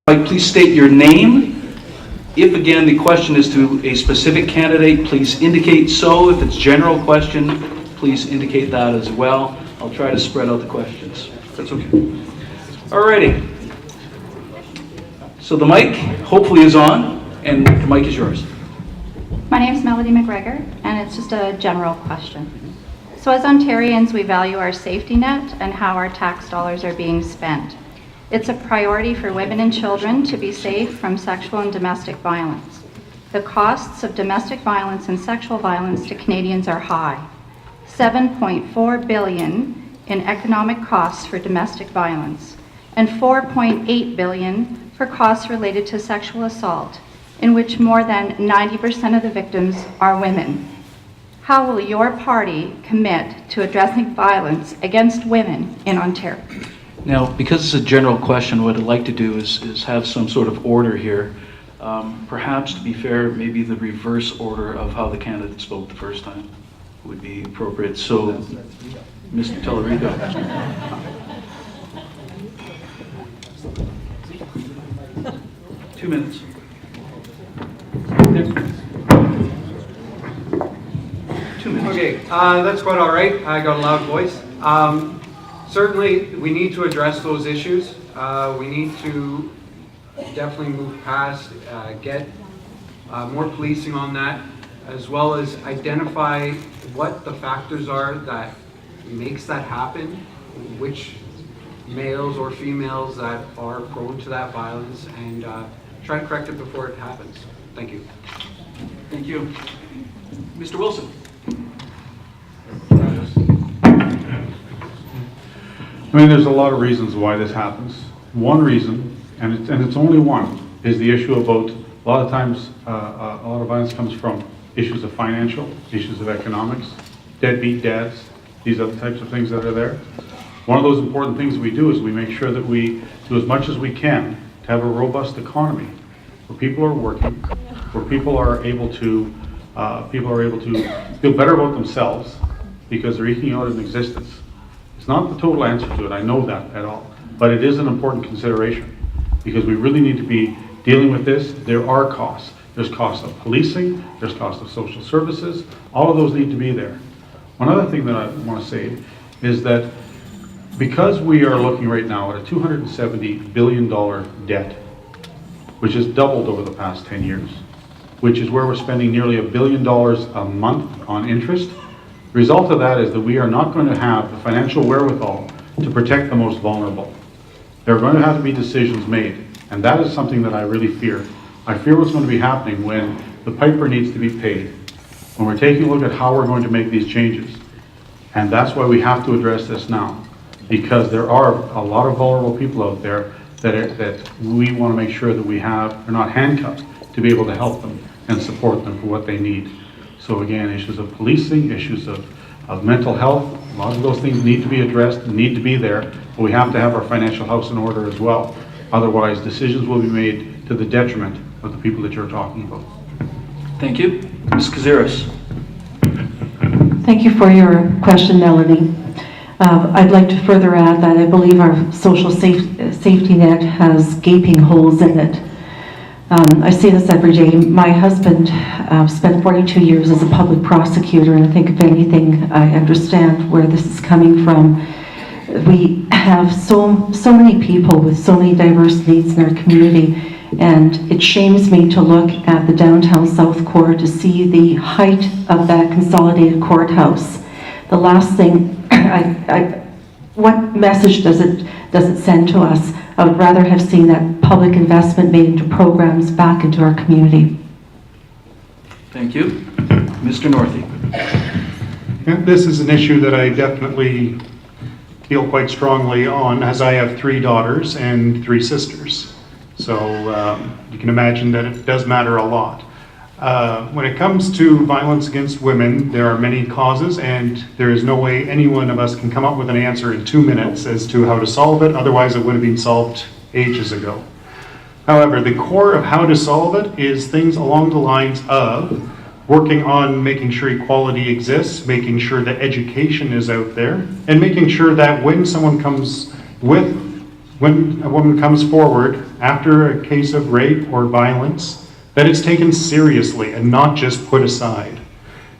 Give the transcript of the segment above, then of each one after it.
Please state your name. If again the question is to a specific candidate, please indicate so. If it's general question, please indicate that as well. I'll try to spread out the questions. That's okay. Alrighty. So the mic hopefully is on, and the mic is yours. My name is Melody McGregor, and it's just a general question. So as Ontarians, we value our safety net and how our tax dollars are being spent. It's a priority for women and children to be safe from sexual and domestic violence. The costs of domestic violence and sexual violence to Canadians are high. $7.4 billion in economic costs for domestic violence and $4.8 billion for costs related to sexual assault, in which more than 90% of the victims are women. How will your party commit to addressing violence against women in Ontario? Now, because it's a general question, what I'd like to do is have some sort of order here. Perhaps, to be fair, maybe the reverse order of how the candidate spoke the first time would be appropriate. So, Mr. Tellerico. 2 minutes. 2 minutes. Okay, that's quite all right. I got a loud voice. Certainly, we need to address those issues. We need to definitely move past, get more policing on that, as well as identify what the factors are that makes that happen, which males or females that are prone to that violence, and try to correct it before it happens. Thank you. Thank you. Mr. Wilson. I mean, there's a lot of reasons why this happens. One reason, and it's only one, is the issue about, a lot of times, a lot of violence comes from issues of financial, issues of economics, deadbeat dads, these other types of things that are there. One of those important things we do is we make sure that we do as much as we can to have a robust economy, where people are working, where people are able to feel better about themselves because they're eking out an existence. It's not the total answer to it, I know that at all, but it is an important consideration because we really need to be dealing with this. There are costs. There's costs of policing, there's costs of social services, all of those need to be there. One other thing that I want to say is that because we are looking right now at a $270 billion debt, which has doubled over the past 10 years, which is where we're spending nearly $1 billion a month on interest, the result of that is that we are not going to have the financial wherewithal to protect the most vulnerable. There are going to have to be decisions made, and that is something that I really fear. I fear what's going to be happening when the piper needs to be paid, when we're taking a look at how we're going to make these changes. And that's why we have to address this now, because there are a lot of vulnerable people out there that we want to make sure that are not handcuffed to be able to help them and support them for what they need. So again, issues of policing, issues of mental health, a lot of those things need to be addressed, need to be there, but we have to have our financial house in order as well. Otherwise, decisions will be made to the detriment of the people that you're talking about. Thank you. Ms. Kaziris. Thank you for your question, Melody. I'd like to further add that I believe our social safety net has gaping holes in it. I see this every day. My husband spent 42 years as a public prosecutor, and I think if anything, I understand where this is coming from. We have so many people with so many diverse needs in our community, and it shames me to look at the downtown South Core to see the height of that consolidated courthouse. The last thing, what message does it send to us? I would rather have seen that public investment made into programs back into our community. Thank you. Mr. Northey. This is an issue that I definitely feel quite strongly on, as I have 3 daughters and 3 sisters. So you can imagine that it does matter a lot. When it comes to violence against women, there are many causes, and there is no way any one of us can come up with an answer in 2 minutes as to how to solve it. Otherwise, it would have been solved ages ago. However, the core of how to solve it is things along the lines of working on making sure equality exists, making sure that education is out there, and making sure that when someone comes with when a woman comes forward after a case of rape or violence, that it's taken seriously and not just put aside.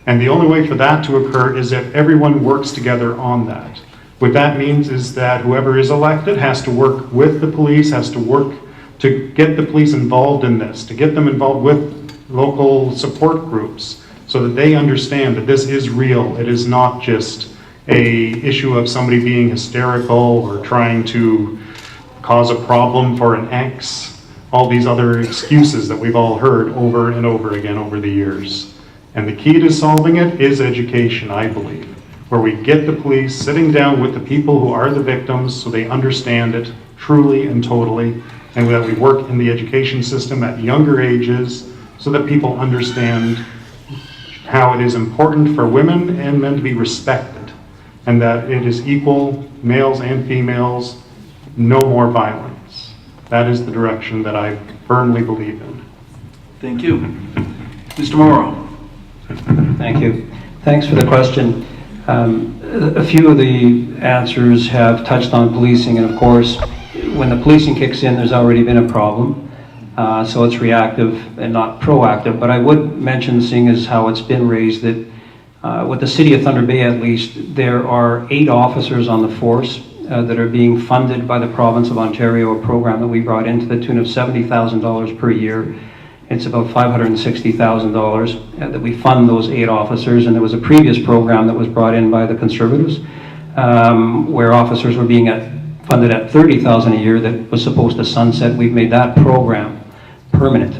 And the only way for that to occur is if everyone works together on that. What that means is that whoever is elected has to work with the police, has to work to get the police involved in this, to get them involved with local support groups so that they understand that this is real. It is not just a issue of somebody being hysterical or trying to cause a problem for an ex, all these other excuses that we've all heard over and over again over the years. And the key to solving it is education, I believe, where we get the police sitting down with the people who are the victims so they understand it truly and totally, and that we work in the education system at younger ages so that people understand how it is important for women and men to be respected, and that it is equal, males and females, no more violence. That is the direction that I firmly believe in. Thank you. Mr. Morrow. Thank you. Thanks for the question. A few of the answers have touched on policing, and of course, when the policing kicks in, there's already been a problem. So it's reactive and not proactive. But I would mention, seeing as how it's been raised, that with the City of Thunder Bay at least, there are 8 officers on the force that are being funded by the Province of Ontario, a program that we brought in to the tune of $70,000 per year. It's about $560,000 that we fund those 8 officers, and there was a previous program that was brought in by the Conservatives where officers were being funded at $30,000 a year that was supposed to sunset. We've made that program permanent.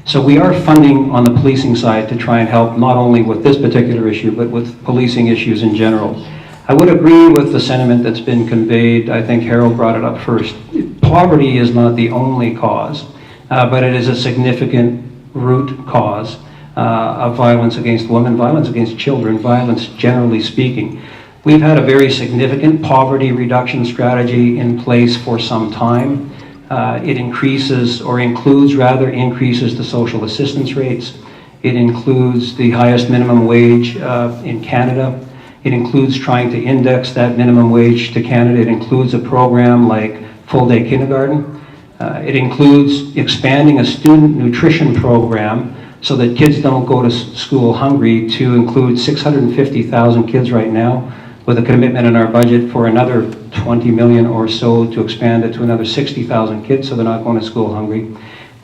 So we are funding on the policing side to try and help not only with this particular issue, but with policing issues in general. I would agree with the sentiment that's been conveyed. I think Harold brought it up first. Poverty is not the only cause, but it is a significant root cause of violence against women, violence against children, violence generally speaking. We've had a very significant poverty reduction strategy in place for some time. It includes the social assistance rates. It includes the highest minimum wage in Canada. It includes trying to index that minimum wage to Canada. It includes a program like full-day kindergarten. It includes expanding a student nutrition program so that kids don't go to school hungry, to include 650,000 kids right now, with a commitment in our budget for another 20 million or so to expand it to another 60,000 kids so they're not going to school hungry.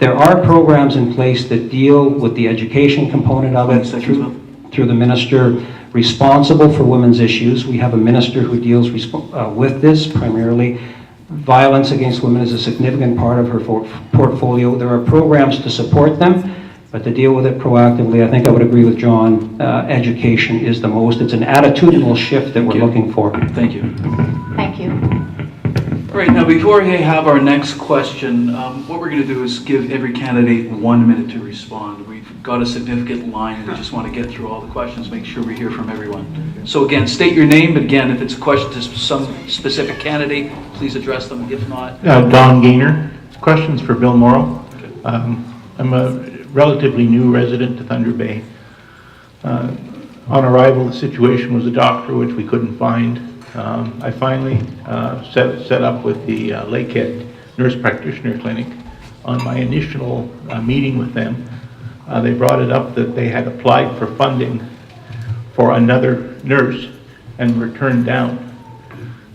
There are programs in place that deal with the education component of it through the minister responsible for women's issues. We have a minister who deals with this primarily. Violence against women is a significant part of her portfolio. There are programs to support them, but to deal with it proactively, I think I would agree with John, education is the most. It's an attitudinal shift that we're looking for. Thank you. Thank you. All right, now before we have our next question, what we're going to do is give every candidate 1 minute to respond. We've got a significant line, and we just want to get through all the questions, make sure we hear from everyone. So again, state your name, but again, if it's a question to some specific candidate, please address them. If not... Don Gaynor. Questions for Bill Morrow. Okay. I'm a relatively new resident to Thunder Bay. On arrival, the situation was a doctor, which we couldn't find. I finally set up with the Lakehead Nurse Practitioner Clinic. On my initial meeting with them, they brought it up that they had applied for funding for another nurse and were turned down.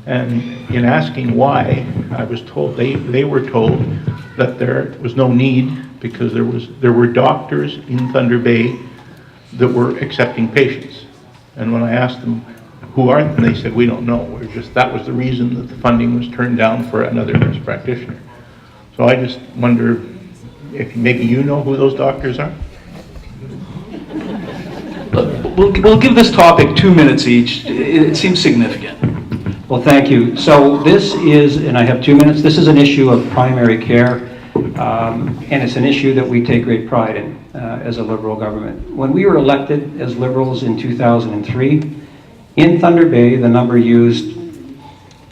And in asking why, I was told, they were told that there was no need because there were doctors in Thunder Bay that were accepting patients. And when I asked them, who are they? And they said, we don't know. That was the reason that the funding was turned down for another nurse practitioner. So I just wonder if maybe you know who those doctors are? We'll give this topic 2 minutes each. It seems significant. Well, thank you. So this is, and I have 2 minutes, this is an issue of primary care, and it's an issue that we take great pride in as a Liberal government. When we were elected as Liberals in 2003, in Thunder Bay, the number used,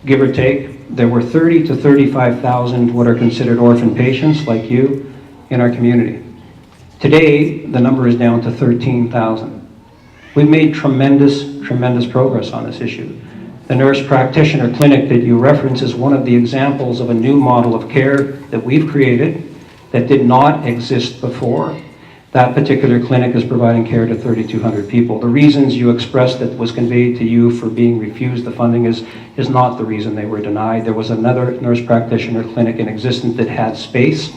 give or take, there were 30 to 35,000 what are considered orphan patients like you in our community. Today, the number is down to 13,000. We've made tremendous progress on this issue. The nurse practitioner clinic that you reference is one of the examples of a new model of care that we've created that did not exist before. That particular clinic is providing care to 3,200 people. The reasons you expressed that was conveyed to you for being refused the funding is not the reason they were denied. There was another nurse practitioner clinic in existence that had space.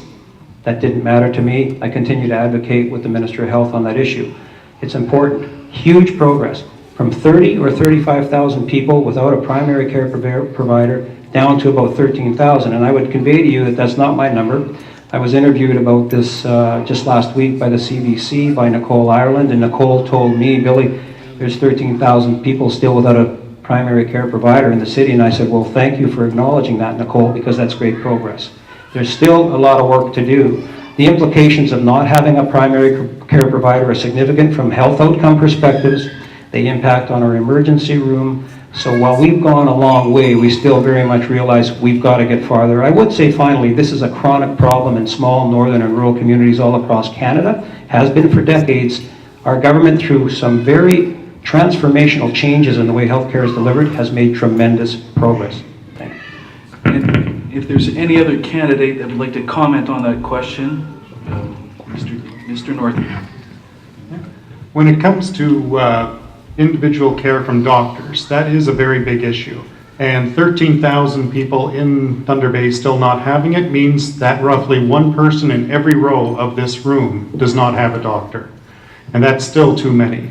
That didn't matter to me. I continue to advocate with the Minister of Health on that issue. It's important. Huge progress. From 30 or 35,000 people without a primary care provider down to about 13,000. And I would convey to you that that's not my number. I was interviewed about this just last week by the CBC, by Nicole Ireland, and Nicole told me, Billy, there's 13,000 people still without a primary care provider in the city, and I said, well, thank you for acknowledging that, Nicole, because that's great progress. There's still a lot of work to do. The implications of not having a primary care provider are significant from health outcome perspectives. They impact on our emergency room. So while we've gone a long way, we still very much realize we've got to get farther. I would say finally, this is a chronic problem in small northern and rural communities all across Canada, has been for decades. Our government, through some very transformational changes in the way healthcare is delivered, has made tremendous progress. Thank you. And if there's any other candidate that would like to comment on that question, Mr. Northern. When it comes to individual care from doctors, that is a very big issue. And 13,000 people in Thunder Bay still not having it means that roughly one person in every row of this room does not have a doctor. And that's still too many.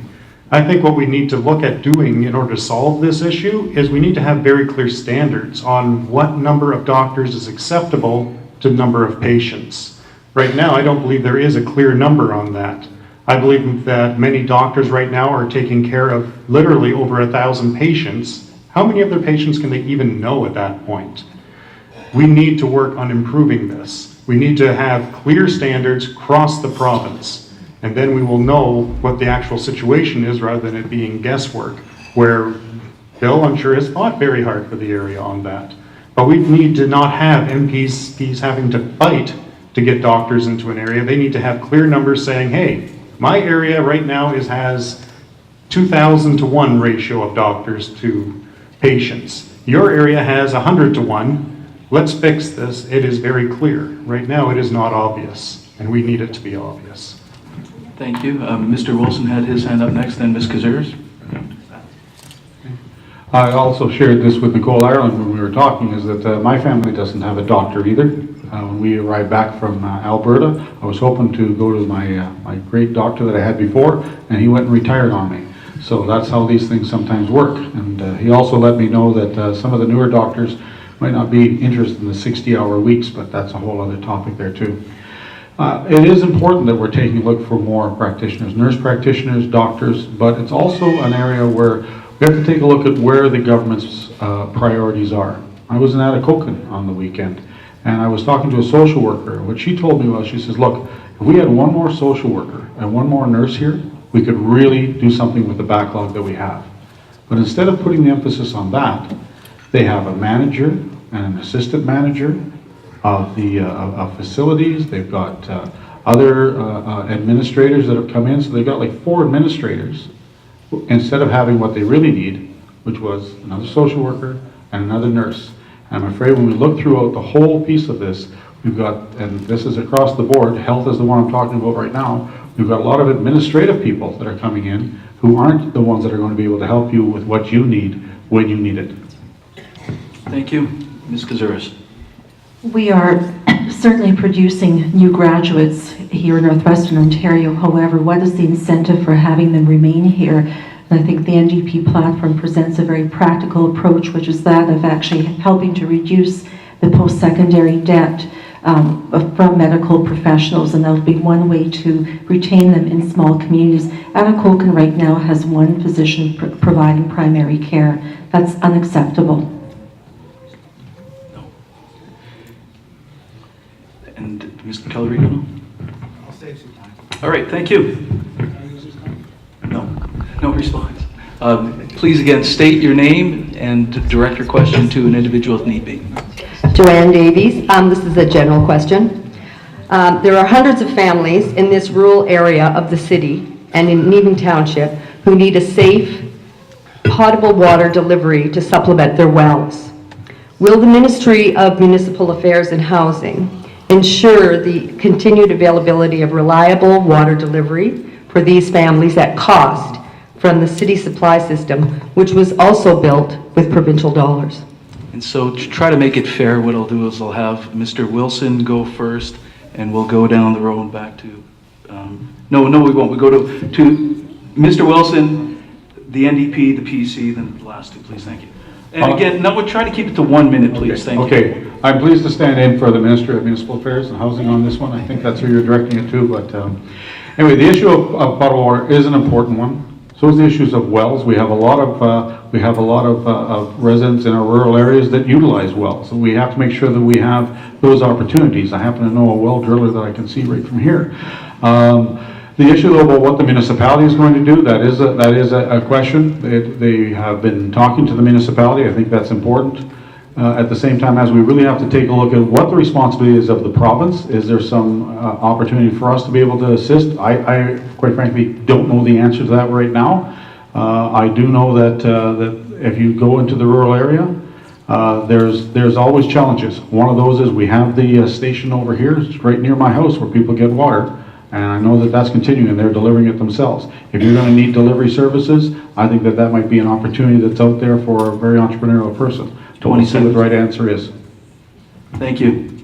I think what we need to look at doing in order to solve this issue is we need to have very clear standards on what number of doctors is acceptable to number of patients. Right now, I don't believe there is a clear number on that. I believe that many doctors right now are taking care of literally over 1,000 patients. How many of their patients can they even know at that point? We need to work on improving this. We need to have clear standards across the province, and then we will know what the actual situation is rather than it being guesswork, where Bill, I'm sure, has fought very hard for the area on that. But we need to not have MPs having to fight to get doctors into an area. They need to have clear numbers saying, hey, my area right now has 2,000 to 1 ratio of doctors to patients. Your area has 100 to 1. Let's fix this. It is very clear. Right now it is not obvious, and we need it to be obvious. Thank you. Mr. Wilson had his hand up next, then Ms. Kazuris. I also shared this with Nicole Ireland when we were talking, is that my family doesn't have a doctor either. When we arrived back from Alberta, I was hoping to go to my great doctor that I had before, and he went and retired on me. So that's how these things sometimes work. And he also let me know that some of the newer doctors might not be interested in the 60-hour weeks, but that's a whole other topic there too. It is important that we're taking a look for more practitioners, nurse practitioners, doctors, but it's also an area where we have to take a look at where the government's priorities are. I was in Atikokan on the weekend, and I was talking to a social worker. What she told me was, she says, look, if we had one more social worker and one more nurse here, we could really do something with the backlog that we have. But instead of putting the emphasis on that, they have a manager and an assistant manager of the of facilities. They've got other administrators that have come in, so they've got like 4 administrators instead of having what they really need, which was another social worker and another nurse. And I'm afraid when we look throughout the whole piece of this, we've got, and this is across the board, health is the one I'm talking about right now, we've got a lot of administrative people that are coming in who aren't the ones that are going to be able to help you with what you need when you need it. Thank you. Ms. Kazuris. We are certainly producing new graduates here in Northwestern Ontario. However, what is the incentive for having them remain here? And I think the NDP platform presents a very practical approach, which is that of actually helping to reduce the post-secondary debt from medical professionals, and that would be one way to retain them in small communities. Atikokan right now has 1 physician providing primary care. That's unacceptable. And Mr. Calderino? I'll save some time. All right, thank you. No response. Please again state your name and direct your question to an individual if need be. Joanne Davies. This is a general question. There are hundreds of families in this rural area of the city and in Needham Township who need a safe potable water delivery to supplement their wells. Will the Ministry of Municipal Affairs and Housing ensure the continued availability of reliable water delivery for these families at cost from the city supply system, which was also built with provincial dollars? And so to try to make it fair, what I'll do is I'll have Mr. Wilson go first, and we'll go down the road back to, no, we won't. We go to Mr. Wilson, the NDP, the PC, then the last two, please. Thank you. And again, no, we'll try to keep it to 1 minute, please. Thank you. Okay, I'm pleased to stand in for the Minister of Municipal Affairs and Housing on this one. I think that's who you're directing it to, but anyway, the issue of potable water is an important one. So is the issues of wells. We have a lot of residents in our rural areas that utilize wells, and we have to make sure that we have those opportunities. I happen to know a well driller that I can see right from here. The issue about what the municipality is going to do, that is a question. They have been talking to the municipality. I think that's important. At the same time, as we really have to take a look at what the responsibility is of the province. Is there some opportunity for us to be able to assist? I quite frankly don't know the answer to that right now. I do know that if you go into the rural area, there's always challenges. One of those is we have the station over here. It's right near my house where people get water. And I know that that's continuing, and they're delivering it themselves. If you're going to need delivery services, I think that might be an opportunity that's out there for a very entrepreneurial person. 20 see what the right answer is. Thank you.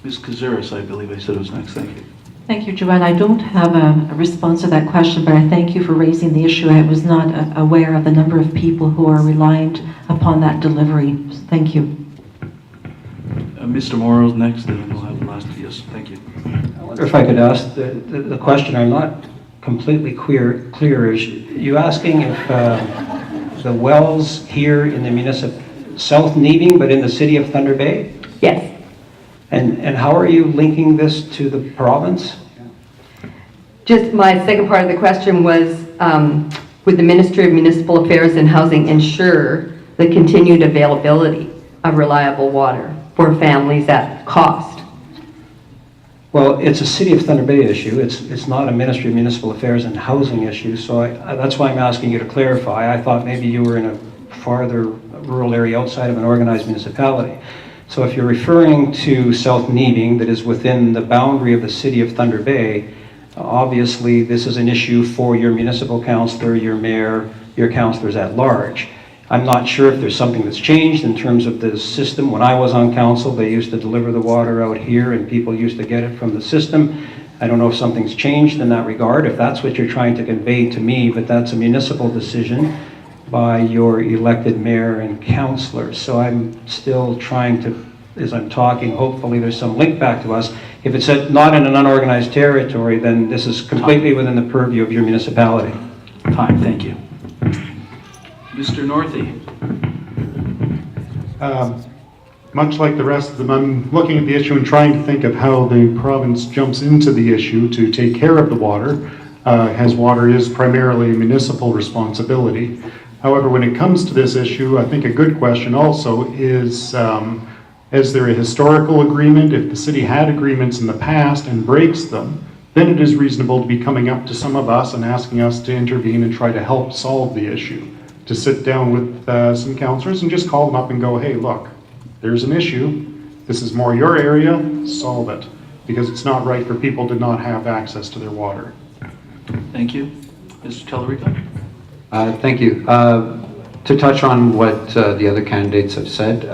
Ms. Kazuris, I believe I said was next. Thank you. Thank you, Joanne. I don't have a response to that question, but I thank you for raising the issue. I was not aware of the number of people who are reliant upon that delivery. Thank you. Mr. Morrow's next, and then we'll have the last. Yes, thank you. I wonder if I could ask the question. I'm not completely clear. Is you asking if the wells here in the South Needing, but in the city of Thunder Bay? Yes. And how are you linking this to the province? Just my second part of the question was, would the Ministry of Municipal Affairs and Housing ensure the continued availability of reliable water for families at cost? Well, it's a City of Thunder Bay issue. It's not a Ministry of Municipal Affairs and Housing issue, so that's why I'm asking you to clarify. I thought maybe you were in a farther rural area outside of an organized municipality. So if you're referring to South Needing that is within the boundary of the City of Thunder Bay, obviously this is an issue for your municipal councillor, your mayor, your councillors at large. I'm not sure if there's something that's changed in terms of the system. When I was on council, they used to deliver the water out here and people used to get it from the system. I don't know if something's changed in that regard, if that's what you're trying to convey to me, but that's a municipal decision by your elected mayor and councillors. So I'm still trying to, as I'm talking, hopefully there's some link back to us. If it's not in an unorganized territory, then this is completely within the purview of your municipality. Time, thank you. Mr. Northey. Much like the rest of them, I'm looking at the issue and trying to think of how the province jumps into the issue to take care of the water, as water is primarily a municipal responsibility. However, when it comes to this issue, I think a good question also is there a historical agreement? If the city had agreements in the past and breaks them, then it is reasonable to be coming up to some of us and asking us to intervene and try to help solve the issue. To sit down with some councillors and just call them up and go, hey, look, there's an issue. This is more your area, solve it. Because it's not right for people to not have access to their water. Thank you. Mr. Tellerico? Thank you. To touch on what the other candidates have said,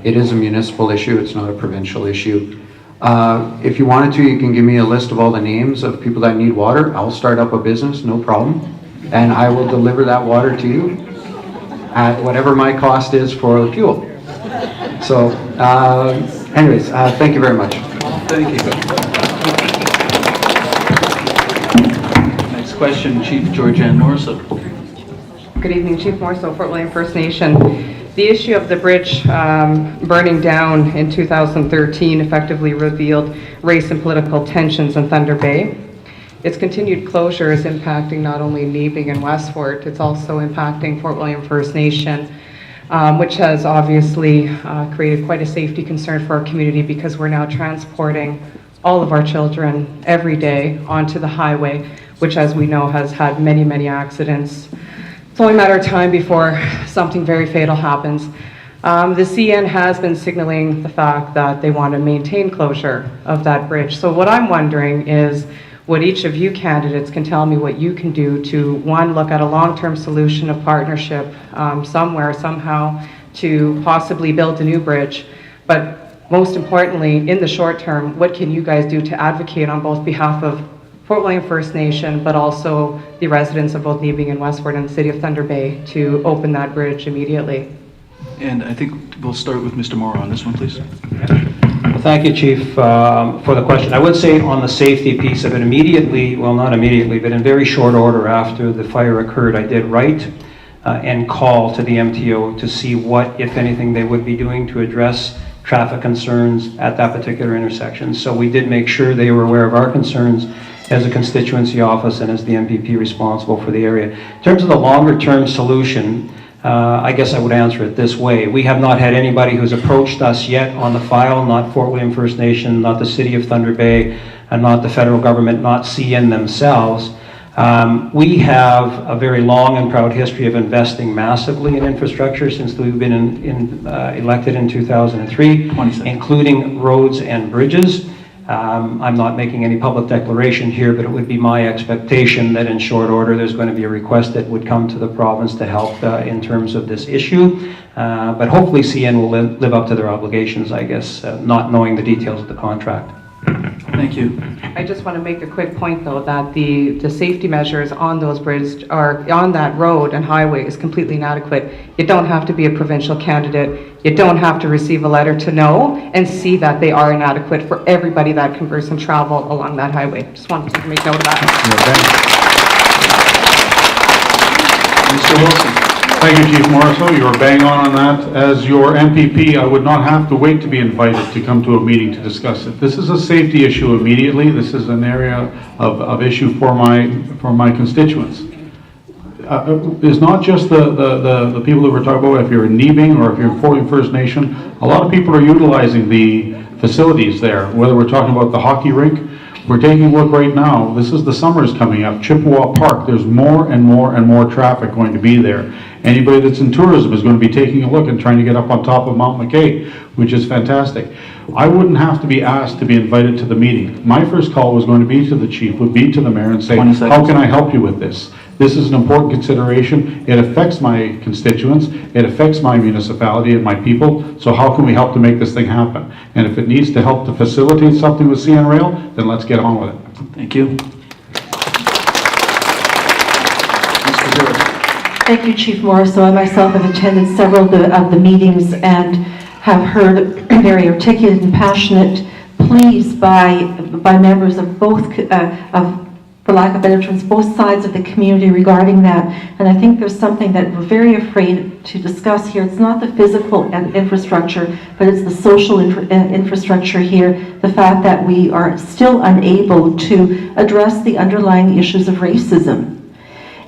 it is a municipal issue, it's not a provincial issue. If you wanted to, you can give me a list of all the names of people that need water. I'll start up a business, no problem. And I will deliver that water to you at whatever my cost is for fuel. So, anyways, thank you very much. Thank you. Next question, Chief Georgianne Morrison. Good evening, Chief Morrison, Fort William First Nation. The issue of the bridge burning down in 2013 effectively revealed race and political tensions in Thunder Bay. Its continued closure is impacting not only Neebing and Westfort, it's also impacting Fort William First Nation, which has obviously created quite a safety concern for our community because we're now transporting all of our children every day onto the highway, which, as we know, has had many, many accidents It's only a matter of time before something very fatal happens. The CN has been signaling the fact that they want to maintain closure of that bridge. So what I'm wondering is what each of you candidates can tell me what you can do to, one, look at a long-term solution of partnership somewhere, somehow, to possibly build a new bridge. But most importantly, in the short term, what can you guys do to advocate on both behalf of Fort William First Nation, but also the residents of both Nebing and Westward and the City of Thunder Bay to open that bridge immediately? And I think we'll start with Mr. Morrow on this one, please. Well, thank you, Chief, for the question. I would say on the safety piece of it, immediately, well, not immediately, but in very short order after the fire occurred, I did write and call to the MTO to see what, if anything, they would be doing to address traffic concerns at that particular intersection. So we did make sure they were aware of our concerns as a constituency office and as the MPP responsible for the area. In terms of the longer term solution, I guess I would answer it this way. We have not had anybody who's approached us yet on the file, not Fort William First Nation, not the City of Thunder Bay, and not the federal government, not CN themselves. We have a very long and proud history of investing massively in infrastructure since we've been elected in 2003, including roads and bridges. I'm not making any public declaration here, but it would be my expectation that in short order there's going to be a request that would come to the province to help in terms of this issue. But hopefully CN will live up to their obligations, I guess, not knowing the details of the contract. Thank you. I just want to make a quick point, though, that the safety measures on those bridges are on that road and highway is completely inadequate. You don't have to be a provincial candidate. You don't have to receive a letter to know and see that they are inadequate for everybody that converse and travel along that highway. Just wanted to make note of that. Mr. Wilson. Thank you, Chief Morrisseau. You are bang on that. As your MPP, I would not have to wait to be invited to come to a meeting to discuss it. This is a safety issue immediately. This is an area of issue for my constituents. It's not just the people that we're talking about. If you're in Nebing or if you're in Fort William First Nation, a lot of people are utilizing the facilities there, whether we're talking about the hockey rink. We're taking a look right now. This is the summer's coming up. Chippewa Park, there's more and more and more traffic going to be there. Anybody that's in tourism is going to be taking a look and trying to get up on top of Mount McKay, which is fantastic. I wouldn't have to be asked to be invited to the meeting. My first call was going to be to the chief, would be to the mayor and say, how can I help you with this? This is an important consideration. It affects my constituents. It affects my municipality and my people. So how can we help to make this thing happen? And if it needs to help to facilitate something with CN Rail, then let's get on with it. Thank you. Thank you, Chief Morrisseau. I myself have attended several of the meetings and have heard very articulate and passionate pleas by members of both, for lack of better terms, both sides of the community regarding that. And I think there's something that we're very afraid to discuss here. It's not the physical infrastructure, but it's the social infrastructure here. The fact that we are still unable to address the underlying issues of racism.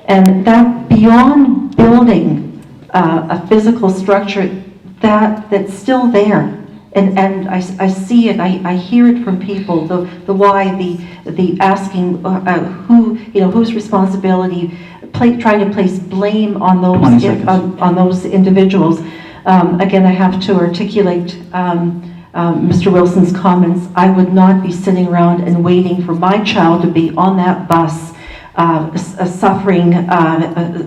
And that beyond building a physical structure, that's still there. And I see it, I hear it from people, the why, the asking who, whose responsibility, trying to place blame on those individuals. Again, I have to articulate Mr. Wilson's comments. I would not be sitting around and waiting for my child to be on that bus suffering an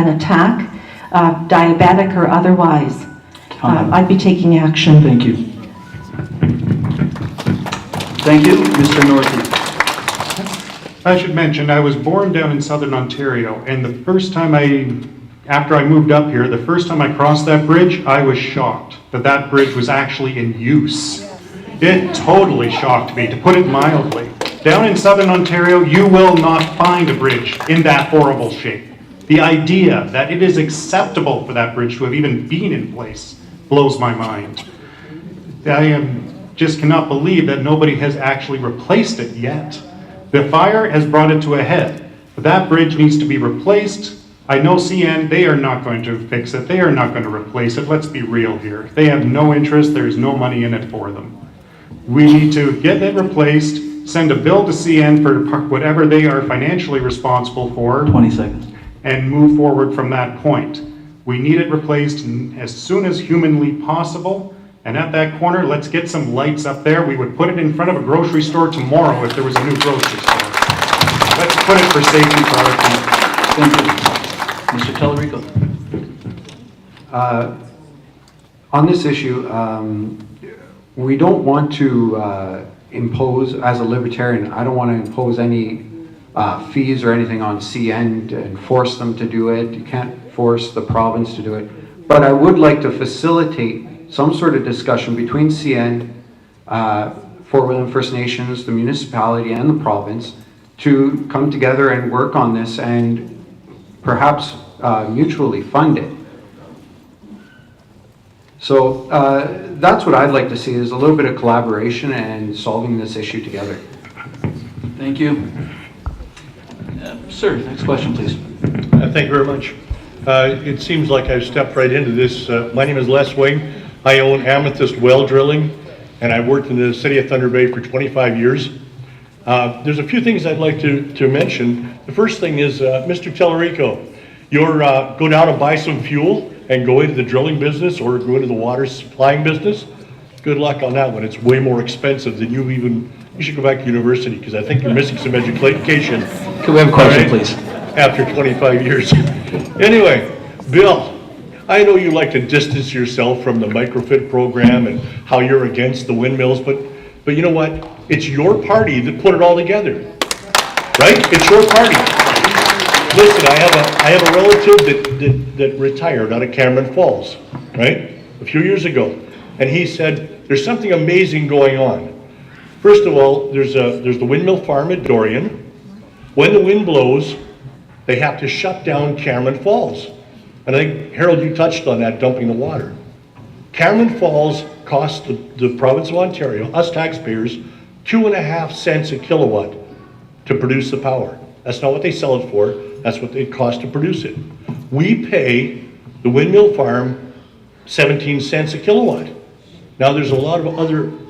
attack, diabetic or otherwise. I'd be taking action. Thank you. Thank you, Mr. Northey. I should mention, I was born down in southern Ontario, and the first time after I moved up here, the first time I crossed that bridge, I was shocked that that bridge was actually in use. It totally shocked me, to put it mildly. Down in southern Ontario, you will not find a bridge in that horrible shape. The idea that it is acceptable for that bridge to have even been in place blows my mind. I just cannot believe that nobody has actually replaced it yet. The fire has brought it to a head, but that bridge needs to be replaced. I know CN, they are not going to fix it. They are not going to replace it. Let's be real here. They have no interest. There's no money in it for them. We need to get it replaced, send a bill to CN for whatever they are financially responsible for. 20 seconds. and move forward from that point. We need it replaced as soon as humanly possible. And at that corner, let's get some lights up there. We would put it in front of a grocery store tomorrow if there was a new grocery store. Let's put it for safety for our people. Thank you. Mr. Tellerico? On this issue, we don't want to impose, as a libertarian, I don't want to impose any fees or anything on CN and force them to do it. You can't force the province to do it. But I would like to facilitate some sort of discussion between CN, Fort William First Nations, the municipality, and the province to come together and work on this and perhaps mutually fund it. So that's what I'd like to see, is a little bit of collaboration and solving this issue together. Thank you. Sir, next question, please. Thank you very much. It seems like I've stepped right into this. My name is Les Wing. I own Amethyst Well Drilling, and I've worked in the city of Thunder Bay for 25 years. There's a few things I'd like to mention. The first thing is, Mr. Tellerico, you're go down and buy some fuel and go into the drilling business or go into the water supplying business. Good luck on that one. It's way more expensive than you should go back to university, because I think you're missing some education. Can we have a question, please? After 25 years. Anyway, Bill, I know you like to distance yourself from the microfit program and how you're against the windmills, but you know what? It's your party that put it all together, right? It's your party. Listen, I have a relative that retired out of Cameron Falls, right? A few years ago, and he said there's something amazing going on. First of all, there's the windmill farm at Dorian. When the wind blows, they have to shut down Cameron Falls. And I think, Harold, you touched on that, dumping the water. Cameron Falls costs the province of Ontario, us taxpayers, 2.5 cents a kilowatt to produce the power. That's not what they sell it for, that's what it costs to produce it. We pay the windmill farm 17 cents a kilowatt. Now there's a lot of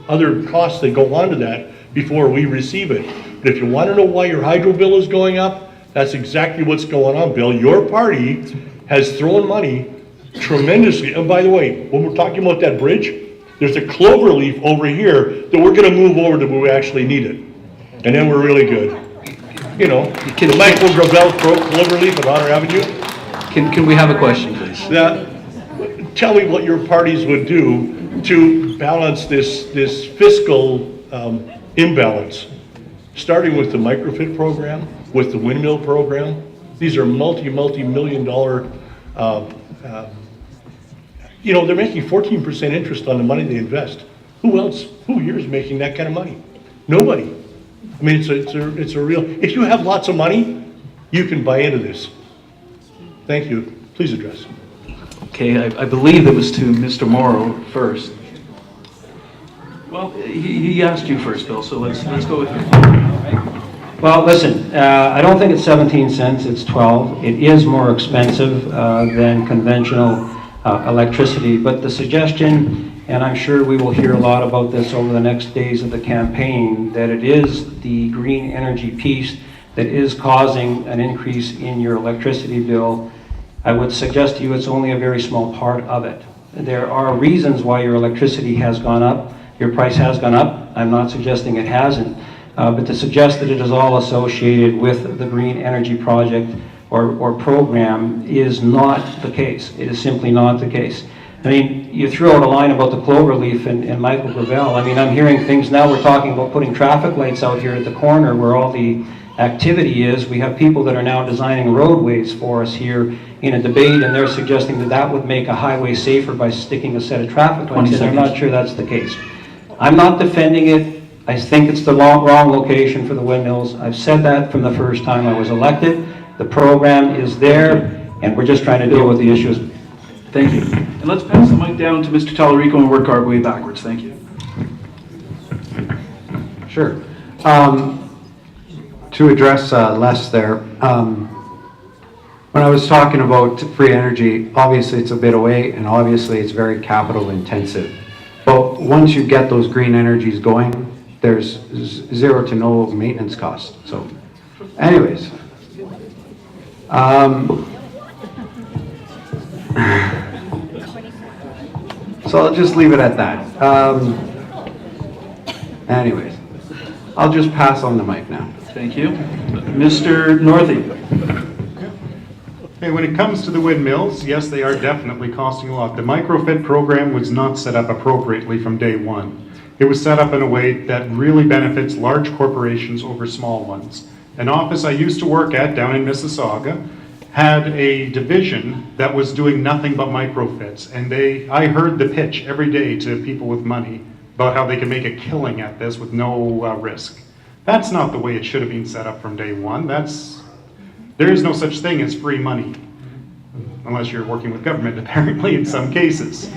other costs that go on to that before we receive it. But if you want to know why your hydro bill is going up, that's exactly what's going on, Bill. Your party has thrown money tremendously. And by the way, when we're talking about that bridge, there's a clover leaf over here that we're going to move over to where we actually need it. And then we're really good. You know, the Michael Gravel clover leaf at Otter Avenue. Can we have a question, please? Tell me what your parties would do to balance this fiscal imbalance, starting with the microfit program, with the windmill program. These are multi-million dollar, you know, they're making 14% interest on the money they invest. Who here is making that kind of money? Nobody. I mean, it's a real, if you have lots of money, you can buy into this. Thank you. Please address. Okay, I believe it was to Mr. Morrow first. Well, he asked you first, Bill, so let's go with you. Well, listen, I don't think it's 17 cents, it's 12. It is more expensive than conventional electricity, but the suggestion, and I'm sure we will hear a lot about this over the next days of the campaign, that it is the green energy piece that is causing an increase in your electricity bill. I would suggest to you it's only a very small part of it. There are reasons why your electricity has gone up, your price has gone up. I'm not suggesting it hasn't. But to suggest that it is all associated with the green energy project or program is not the case. It is simply not the case. I mean, you threw out a line about the cloverleaf and Michael Gravel. I mean, I'm hearing things now, we're talking about putting traffic lights out here at the corner where all the activity is. We have people that are now designing roadways for us here in a debate, and they're suggesting that that would make a highway safer by sticking a set of traffic lights in. I'm not sure that's the case. I'm not defending it. I think it's the wrong location for the windmills. I've said that from the first time I was elected. The program is there, and we're just trying to deal with the issues. Thank you. And let's pass the mic down to Mr. Tellerico and work our way backwards. Thank you. Sure. To address Les there, when I was talking about free energy, obviously it's a bit away and obviously it's very capital intensive. But once you get those green energies going, there's zero to no maintenance cost. So anyways, So I'll just leave it at that. Anyways, I'll just pass on the mic now. Thank you. Mr. Northey? Hey, when it comes to the windmills, yes, they are definitely costing a lot. The microfit program was not set up appropriately from day one. It was set up in a way that really benefits large corporations over small ones. An office I used to work at down in Mississauga had a division that was doing nothing but microfits. And I heard the pitch every day to people with money about how they could make a killing at this with no risk. That's not the way it should have been set up from day one. There is no such thing as free money, unless you're working with government, apparently, in some cases.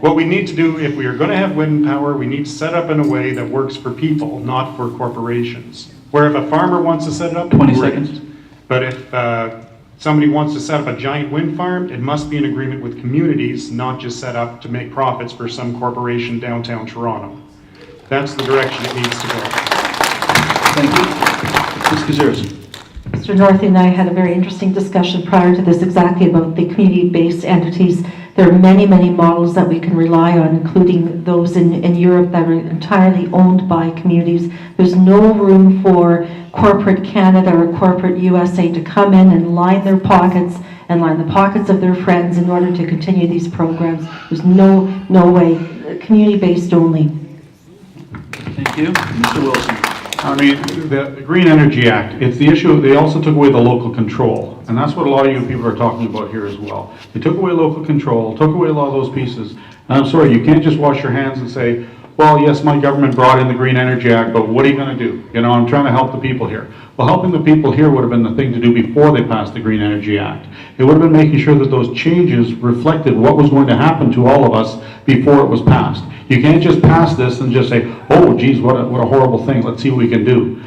What we need to do, if we are going to have wind power, we need to set up in a way that works for people, not for corporations. Where if a farmer wants to set it up, 20 great. seconds. But if somebody wants to set up a giant wind farm, it must be in agreement with communities, not just set up to make profits for some corporation downtown Toronto. That's the direction it needs to go. Thank you. Ms. Kaziris? Mr. Northey and I had a very interesting discussion prior to this exactly about the community-based entities. There are many, many models that we can rely on, including those in Europe that are entirely owned by communities. There's no room for corporate Canada or corporate USA to come in and line their pockets and line the pockets of their friends in order to continue these programs. There's no way. Community-based only. Thank you. Mr. Wilson? I mean, the Green Energy Act, it's the issue, they also took away the local control. And that's what a lot of you people are talking about here as well. They took away local control, took away a lot of those pieces. And I'm sorry, you can't just wash your hands and say, well, yes, my government brought in the Green Energy Act, but what are you going to do? You know, I'm trying to help the people here. Well, helping the people here would have been the thing to do before they passed the Green Energy Act. It would have been making sure that those changes reflected what was going to happen to all of us before it was passed. You can't just pass this and just say, oh, geez, what a horrible thing. Let's see what we can do.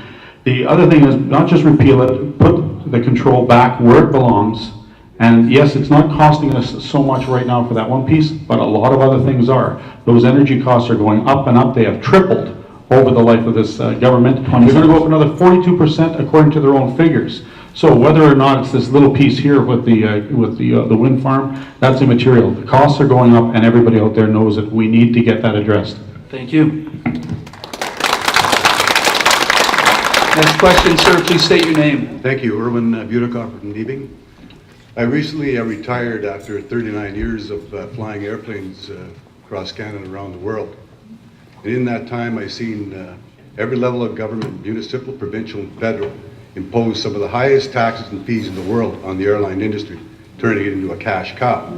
The other thing is not just repeal it, put the control back where it belongs. And yes, it's not costing us so much right now for that one piece, but a lot of other things are. Those energy costs are going up and up. They have tripled over the life of this government. They're going to go up another 42% according to their own figures. So whether or not it's this little piece here with the wind farm, that's immaterial. The costs are going up, and everybody out there knows that we need to get that addressed. Thank you. Next question, sir. Please state your name. Thank you, Erwin Butikov from Deebing. I recently retired after 39 years of flying airplanes across Canada and around the world. And in that time, I've seen every level of government, municipal, provincial, and federal, impose some of the highest taxes and fees in the world on the airline industry, turning it into a cash cow.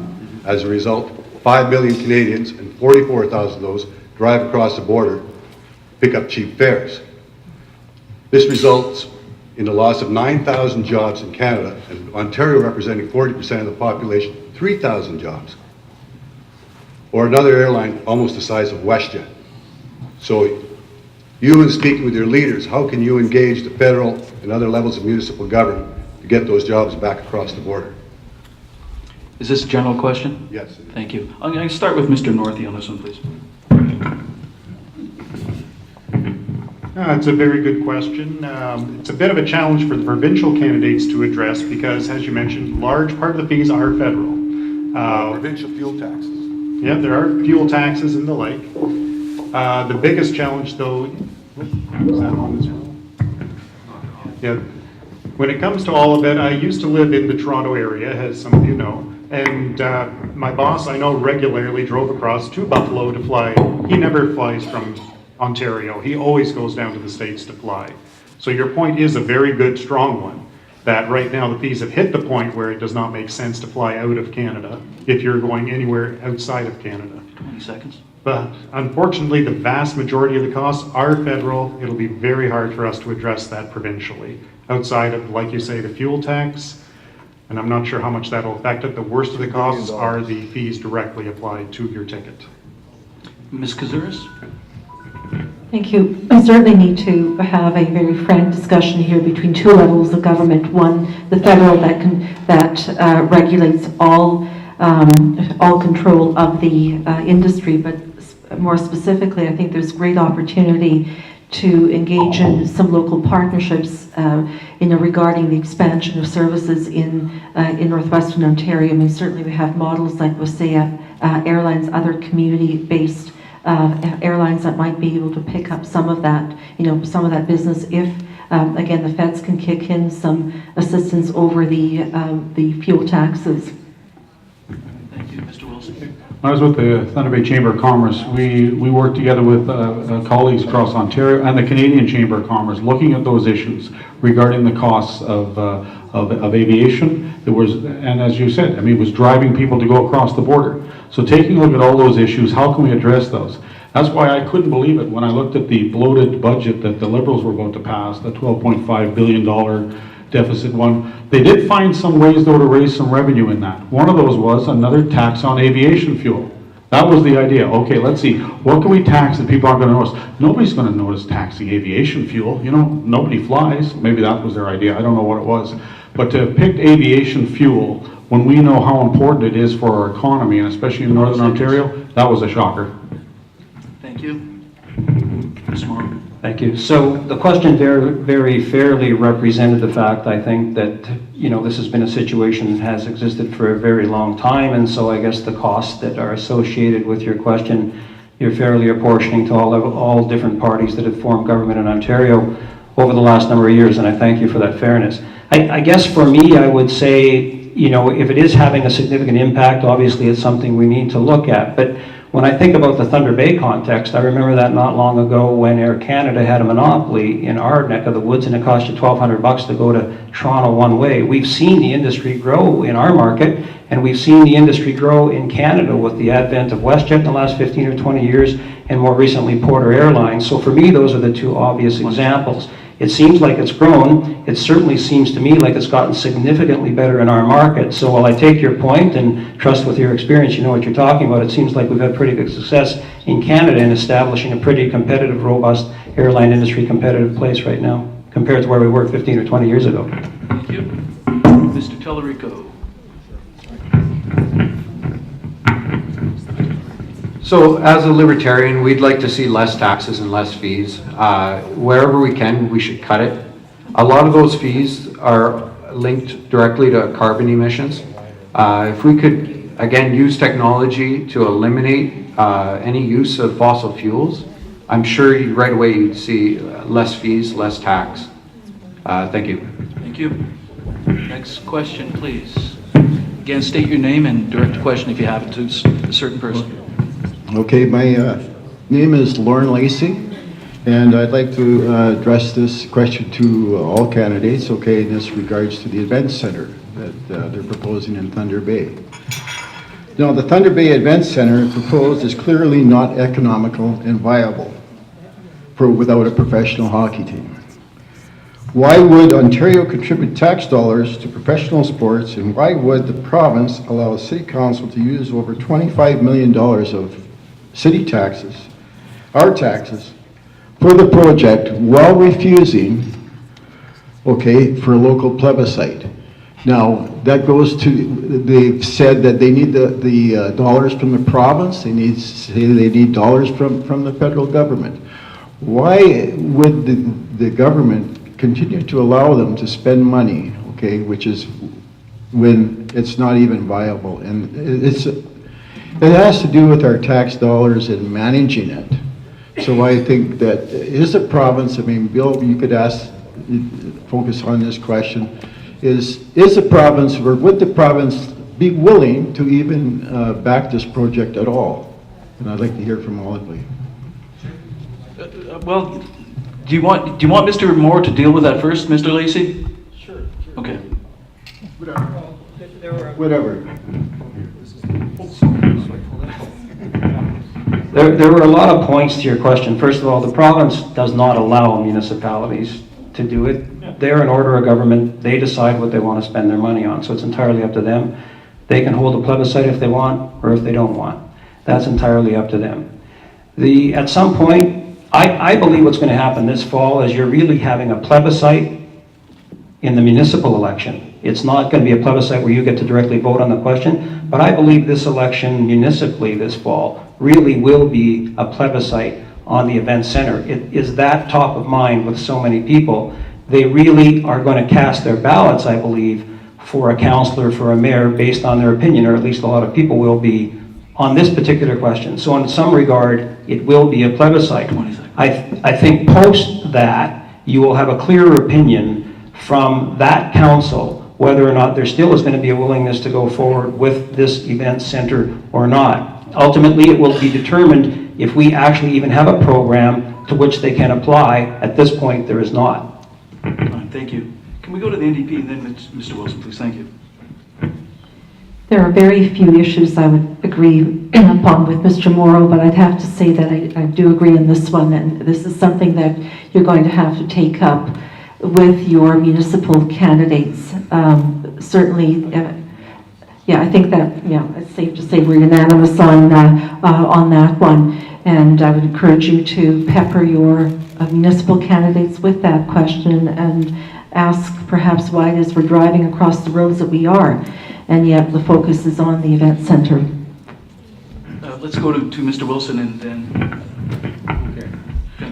As a result, 5 million Canadians, and 44,000 of those, drive across the border, pick up cheap fares. This results in the loss of 9,000 jobs in Canada, and Ontario representing 40% of the population, 3,000 jobs. Or another airline almost the size of WestJet. So you, in speaking with your leaders, how can you engage the federal and other levels of municipal government to get those jobs back across the border? Is this a general question? Yes. Thank you. I'm going to start with Mr. Northey on this one, please. It's a very good question. It's a bit of a challenge for the provincial candidates to address because, as you mentioned, large part of the fees are federal. Provincial fuel taxes. Yeah, there are fuel taxes and the like. The biggest challenge, though, is that on as well? Yeah. When it comes to all of it, I used to live in the Toronto area, as some of you know, and my boss, I know, regularly drove across to Buffalo to fly. He never flies from Ontario. He always goes down to the States to fly. So your point is a very good, strong one, that right now the fees have hit the point where it does not make sense to fly out of Canada if you're going anywhere outside of Canada. 20 seconds. But unfortunately, the vast majority of the costs are federal. It'll be very hard for us to address that provincially. Outside of, like you say, the fuel tax, and I'm not sure how much that'll affect it. The worst of the costs are the fees directly applied to your ticket. Ms. Kazuris? Thank you. We certainly need to have a very frank discussion here between two levels of government. One, the federal that regulates all control of the industry, but more specifically, I think there's great opportunity to engage in some local partnerships, regarding the expansion of services in Northwestern Ontario. I mean, certainly we have models like Wasaya Airlines, other community-based airlines that might be able to pick up some of that, some of that business if, again, the feds can kick in some assistance over the fuel taxes. Thank you. Mr. Wilson. When I was with the Thunder Bay Chamber of Commerce, we worked together with colleagues across Ontario and the Canadian Chamber of Commerce, looking at those issues regarding the costs of aviation. And as you said, I mean, it was driving people to go across the border. So taking a look at all those issues, how can we address those? That's why I couldn't believe it when I looked at the bloated budget that the Liberals were about to pass, the $12.5 billion deficit one. They did find some ways, though, to raise some revenue in that. One of those was another tax on aviation fuel. That was the idea. Okay, let's see, what can we tax that people aren't going to notice? Nobody's going to notice taxing aviation fuel. Nobody flies. Maybe that was their idea. I don't know what it was. But to have picked aviation fuel when we know how important it is for our economy, and especially in Northern Ontario, that was a shocker. Thank you. Ms. Moore. Thank you. So the question very, very fairly represented the fact, I think, that, this has been a situation that has existed for a very long time, and so I guess the costs that are associated with your question, you're fairly apportioning to all different parties that have formed government in Ontario over the last number of years, and I thank you for that fairness. I guess for me, I would say, if it is having a significant impact, obviously it's something we need to look at, but when I think about the Thunder Bay context, I remember that not long ago when Air Canada had a monopoly in our neck of the woods and it cost you $1,200 to go to Toronto one way. We've seen the industry grow in our market, and we've seen the industry grow in Canada with the advent of WestJet in the last 15 or 20 years, and more recently Porter Airlines. So for me, those are the two obvious examples. It seems like it's grown. It certainly seems to me like it's gotten significantly better in our market. So while I take your point and trust with your experience, you know what you're talking about, it seems like we've had pretty good success in Canada in establishing a pretty competitive, robust airline industry competitive place right now compared to where we were 15 or 20 years ago. Thank you. Mr. Tellerico. So as a libertarian, we'd like to see less taxes and less fees. Wherever we can, we should cut it. A lot of those fees are linked directly to carbon emissions. If we could, again, use technology to eliminate any use of fossil fuels, I'm sure right away you'd see less fees, less tax. Thank you. Thank you. Next question, please. Again, state your name and direct a question if you have it to a certain person. Okay, my name is Lauren Lacey, and I'd like to address this question to all candidates, okay, in this regards to the event center that they're proposing in Thunder Bay. Now, the Thunder Bay Event Center proposed is clearly not economical and viable without a professional hockey team. Why would Ontario contribute tax dollars to professional sports, and why would the province allow City Council to use over $25 million of city taxes, our taxes, for the project while refusing, okay, for a local plebiscite? Now, that goes to, they've said that they need the dollars from the province, they need dollars from the federal government. Why would the government continue to allow them to spend money, okay, which is when it's not even viable? And it has to do with our tax dollars and managing it. So I think that is the province, I mean, Bill, you could focus on this question, is the province, or would the province be willing to even back this project at all? And I'd like to hear from all of you. Well, do you want Mr. Moore to deal with that first, Mr. Lacey? Sure. Okay. Whatever. There were a lot of points to your question. First of all, the province does not allow municipalities to do it. They're an order of government. They decide what they want to spend their money on, so it's entirely up to them. They can hold a plebiscite if they want, or if they don't want. That's entirely up to them. At some point, I believe what's going to happen this fall is you're really having a plebiscite in the municipal election. It's not going to be a plebiscite where you get to directly vote on the question, but I believe this election municipally this fall really will be a plebiscite on the event center. It is that top of mind with so many people. They really are going to cast their ballots, I believe, for a councillor, for a mayor, based on their opinion, or at least a lot of people will be on this particular question. So in some regard, it will be a plebiscite. I think post that, you will have a clearer opinion from that council whether or not there still is going to be a willingness to go forward with this event center or not. Ultimately, it will be determined if we actually even have a program to which they can apply. At this point, there is not. Thank you. Can we go to the NDP and then Mr. Wilson, please? Thank you. There are very few issues I would agree upon with Mr. Morrow, but I'd have to say that I do agree in this one, and this is something that you're going to have to take up with your municipal candidates. Certainly, yeah, I think that, yeah, it's safe to say we're unanimous on that one, and I would encourage you to pepper your municipal candidates with that question and ask perhaps why it is we're driving across the roads that we are, and yet the focus is on the event center. Let's go to Mr. Wilson and then...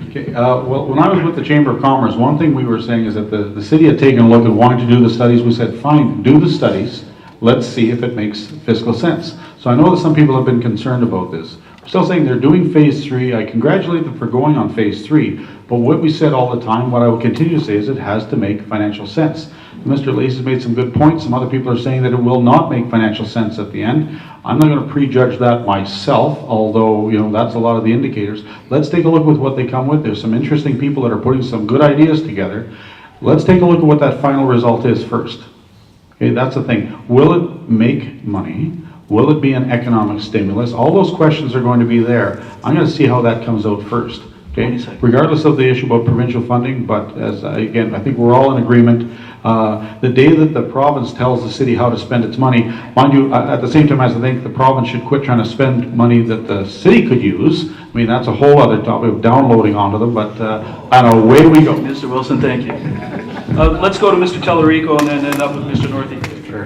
Okay, well, when I was with the Chamber of Commerce, one thing we were saying is that the city had taken a look and wanted to do the studies. We said, fine, do the studies. Let's see if it makes fiscal sense. So I know that some people have been concerned about this. We're still saying they're doing phase 3. I congratulate them for going on phase 3. But what we said all the time, what I will continue to say is it has to make financial sense. Mr. Lacey's made some good points. Some other people are saying that it will not make financial sense at the end. I'm not going to prejudge that myself, although, you know, that's a lot of the indicators. Let's take a look with what they come with. There's some interesting people that are putting some good ideas together. Let's take a look at what that final result is first. Okay, that's the thing. Will it make money? Will it be an economic stimulus? All those questions are going to be there. I'm going to see how that comes out first. Okay, regardless of the issue about provincial funding, but as again, I think we're all in agreement. The day that the province tells the city how to spend its money, mind you, at the same time as I think the province should quit trying to spend money that the city could use. I mean, that's a whole other topic of downloading onto them, but and away we go. Mr. Wilson, thank you. Let's go to Mr. Tellerico and then end up with Mr. Northey. Sure.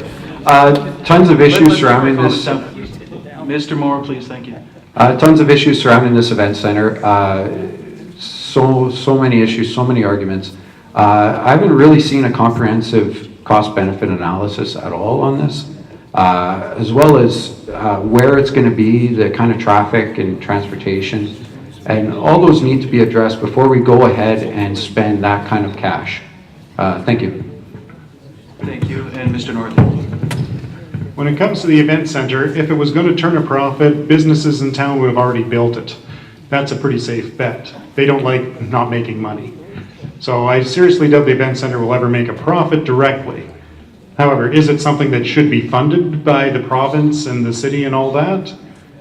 Tons of issues surrounding this. Mr. Moore, please, thank you. Tons of issues surrounding this event center. So many issues, so many arguments. I haven't really seen a comprehensive cost-benefit analysis at all on this, as well as where it's going to be, the kind of traffic and transportation, and all those need to be addressed before we go ahead and spend that kind of cash. Thank you. Thank you, and Mr. Northey. When it comes to the event center, if it was going to turn a profit, businesses in town would have already built it. That's a pretty safe bet. They don't like not making money. So I seriously doubt the event center will ever make a profit directly. However, is it something that should be funded by the province and the city and all that?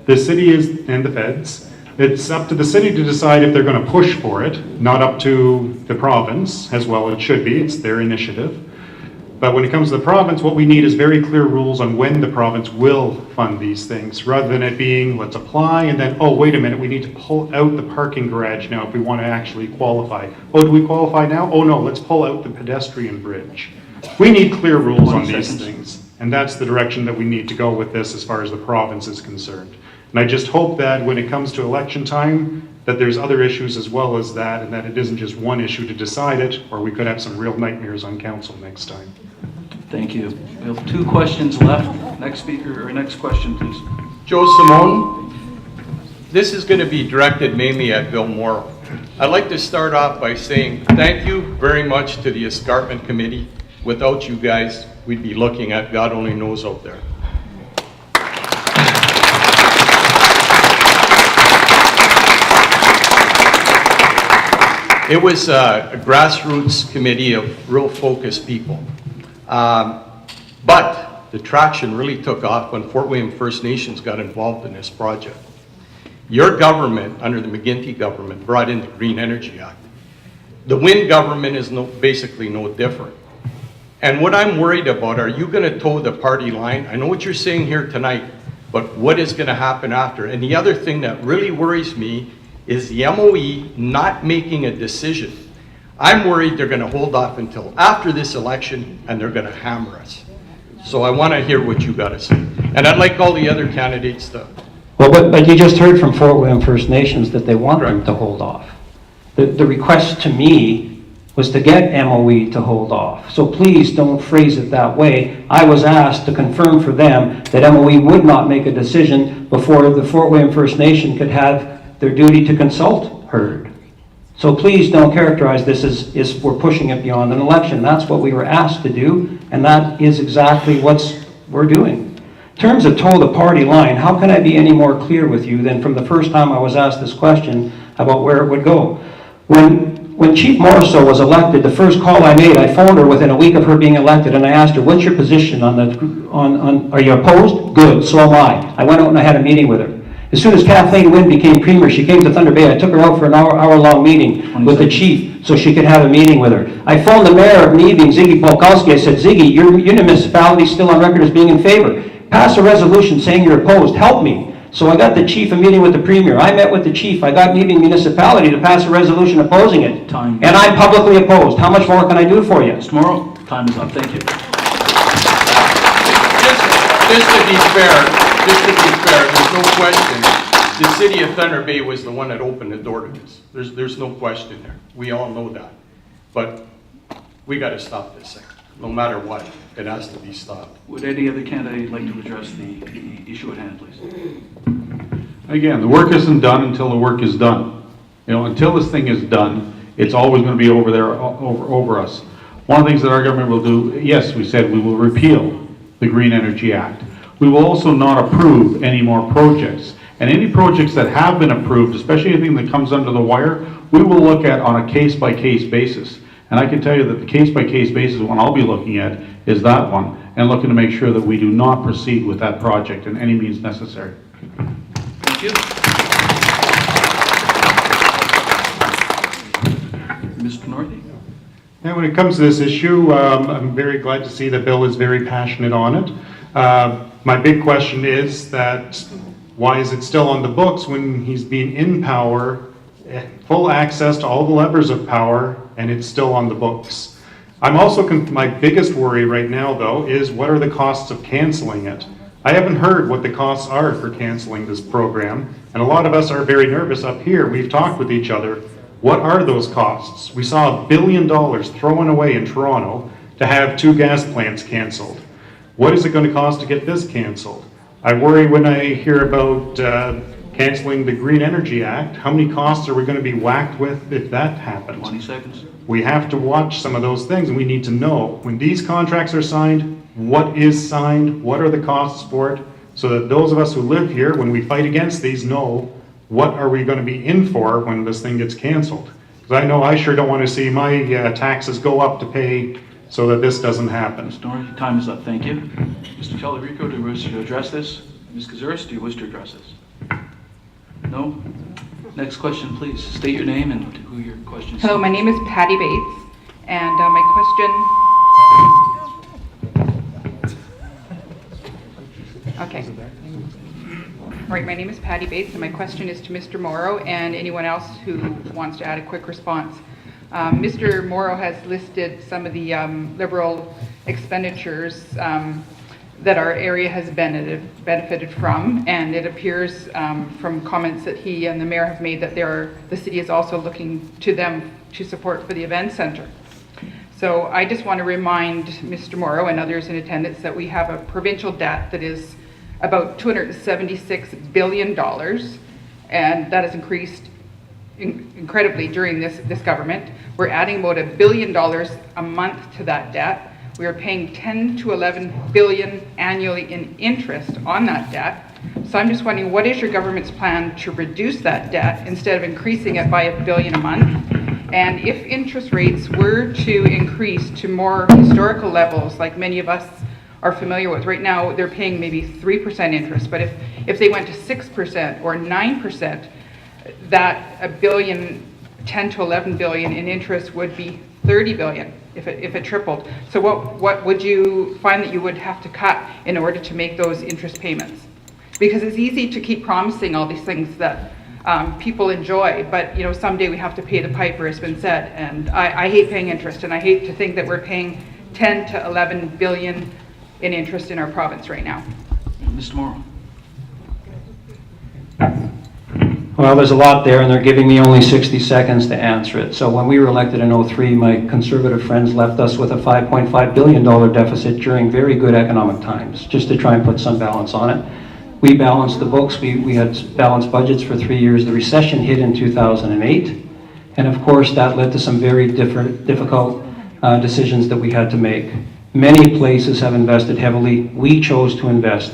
The city is, and the feds. It's up to the city to decide if they're going to push for it, not up to the province, as well it should be, it's their initiative. But when it comes to the province, what we need is very clear rules on when the province will fund these things, rather than it being, let's apply, and then, oh, wait a minute, we need to pull out the parking garage now if we want to actually qualify. Oh, do we qualify now? Oh, no, let's pull out the pedestrian bridge. We need clear rules on these things, and that's the direction that we need to go with this as far as the province is concerned. And I just hope that when it comes to election time, that there's other issues as well as that, and that it isn't just one issue to decide it, or we could have some real nightmares on council next time. Thank you. We have 2 questions left. Next speaker, or next question, please. Joe Simone, this is going to be directed mainly at Bill Morrow. I'd like to start off by saying thank you very much to the Escarpment Committee. Without you guys, we'd be looking at God only knows out there. It was a grassroots committee of real focused people. But the traction really took off when Fort William First Nations got involved in this project. Your government, under the McGuinty government, brought in the Green Energy Act. The Wynne government is basically no different. And what I'm worried about, are you going to toe the party line? I know what you're saying here tonight, but what is going to happen after? And the other thing that really worries me is the MOE not making a decision. I'm worried they're going to hold off until after this election and they're going to hammer us. So I want to hear what you got to say. And I'd like all the other candidates to Well, but you just heard from Fort William First Nations that they want them to hold off. The request to me was to get MOE to hold off. So please don't phrase it that way. I was asked to confirm for them that MOE would not make a decision before the Fort William First Nation could have their duty to consult heard. So please don't characterize this as we're pushing it beyond an election. That's what we were asked to do, and that is exactly what we're doing. In terms of toe the party line, how can I be any more clear with you than from the first time I was asked this question about where it would go? When Chief Morrisseau was elected, the first call I made, I phoned her within a week of her being elected, and I asked her, what's your position are you opposed? Good, so am I. I went out and I had a meeting with her. As soon as Kathleen Wynne became Premier, she came to Thunder Bay. I took her out for an hour-long meeting with the chief so she could have a meeting with her. I phoned the mayor of Nebing, Ziggy Polkowski. I said, Ziggy, your municipality is still on record as being in favor. Pass a resolution saying you're opposed. Help me. So I got the chief a meeting with the premier. I met with the chief. I got Nebing municipality to pass a resolution opposing it. Time. And I'm publicly opposed. How much more can I do for you? Mr. Morrow, time is up. Thank you. Just to be fair, there's no question. The city of Thunder Bay was the one that opened the door to this. There's no question there. We all know that. But we got to stop this thing. No matter what, it has to be stopped. Would any other candidate like to address the issue at hand, please? Again, the work isn't done until the work is done. You know, until this thing is done, it's always going to be over there, over us. One of the things that our government will do, yes, we said we will repeal the Green Energy Act. We will also not approve any more projects. And any projects that have been approved, especially anything that comes under the wire, we will look at on a case-by-case basis. And I can tell you that the case-by-case basis one I'll be looking at is that one, and looking to make sure that we do not proceed with that project in any means necessary. Thank you. Mr. Northey? And when it comes to this issue, I'm very glad to see that Bill is very passionate on it. My big question is that why is it still on the books when he's been in power, full access to all the levers of power, and it's still on the books? I'm also, my biggest worry right now though is what are the costs of canceling it? I haven't heard what the costs are for canceling this program, and a lot of us are very nervous up here. We've talked with each other. What are those costs? We saw $1 billion thrown away in Toronto to have 2 gas plants canceled. What is it going to cost to get this canceled? I worry when I hear about canceling the Green Energy Act. How many costs are we going to be whacked with if that happens? 20 seconds. We have to watch some of those things, and we need to know when these contracts are signed, what is signed, what are the costs for it, so that those of us who live here, when we fight against these, know what are we going to be in for when this thing gets canceled. Because I know I sure don't want to see my taxes go up to pay so that this doesn't happen. Mr. Northey, time is up. Thank you. Mr. Tallarico, do you wish to address this? Ms. Kazuris, do you wish to address this? No? Next question, please. State your name and who your question is. Hello, my name is Patty Bates, and my question... Okay. Right, my name is Patty Bates, and my question is to Mr. Morrow and anyone else who wants to add a quick response. Mr. Morrow has listed some of the Liberal expenditures that our area has benefited from, and it appears from comments that he and the mayor have made that the city is also looking to them to support for the event center. So I just want to remind Mr. Morrow and others in attendance that we have a provincial debt that is about $276 billion, and that has increased incredibly during this government. We're adding about $1 billion a month to that debt. We are paying 10 to 11 billion annually in interest on that debt. So I'm just wondering, what is your government's plan to reduce that debt instead of increasing it by $1 billion a month? And if interest rates were to increase to more historical levels, like many of us are familiar with, right now they're paying maybe 3% interest, but if they went to 6% or 9%, that $1 billion, 10 to 11 billion in interest would be 30 billion if it tripled. So what would you find that you would have to cut in order to make those interest payments? Because it's easy to keep promising all these things that people enjoy, but someday we have to pay the piper, as been said, and I hate paying interest, and I hate to think that we're paying 10 to 11 billion in interest in our province right now. Mr. Morrow. Well, there's a lot there, and they're giving me only 60 seconds to answer it. So when we were elected in '03, my conservative friends left us with a $5.5 billion deficit during very good economic times, just to try and put some balance on it. We balanced the books. We had balanced budgets for 3 years. The recession hit in 2008, and of course that led to some very difficult decisions that we had to make. Many places have invested heavily. We chose to invest.